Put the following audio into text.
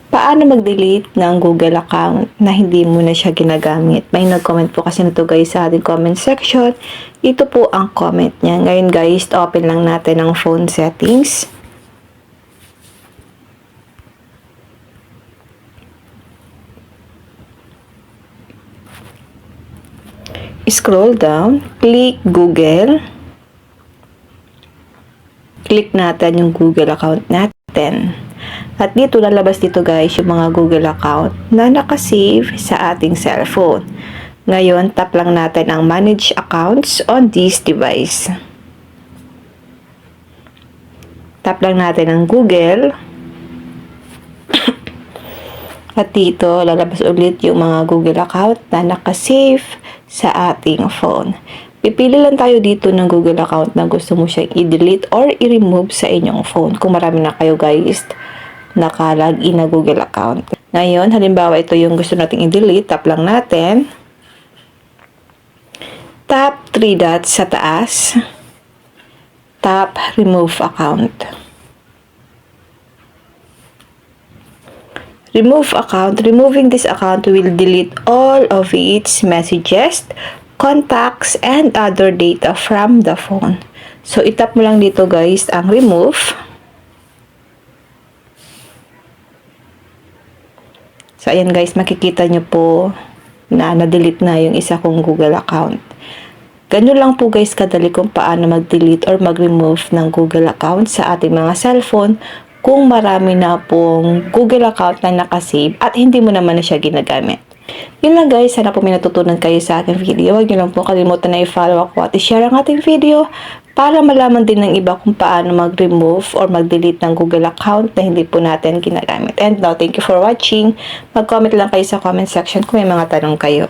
Paano mag-delete ng Google account na hindi mo na siya ginagamit? May nag-comment po kasi nito guys sa ating comment section. Ito po ang comment niya. Ngayon guys, open lang natin ang phone settings. Scroll down, click Google. Click natin yung Google account natin. At dito lalabas dito guys yung mga Google account na nakasave sa ating cellphone. Ngayon, tap lang natin ang manage accounts on this device. Tap lang natin ang Google. At dito lalabas ulit yung mga Google account na nakasave sa ating phone. Pipili lang tayo dito ng Google account na gusto mo siyang i-delete or i-remove sa inyong phone. Kung marami na kayo guys, naka-login na Google account. Ngayon, halimbawa ito yung gusto nating i-delete, tap lang natin. Tap 3 dots sa taas. Tap remove account. Remove account. Removing this account will delete all of its messages, contacts, and other data from the phone. So, itap mo lang dito guys ang remove. So, ayan guys, makikita nyo po na na-delete na yung isa kong Google account. Ganun lang po guys kadali kung paano mag-delete or mag-remove ng Google account sa ating mga cellphone kung marami na pong Google account na nakasave at hindi mo naman na siya ginagamit. Yun lang guys, sana po may natutunan kayo sa aking video. Huwag nyo lang po kalimutan na i-follow ako at i-share ang ating video para malaman din ng iba kung paano mag-remove or mag-delete ng Google account na hindi po natin ginagamit. And now, thank you for watching. Mag-comment lang kayo sa comment section kung may mga tanong kayo.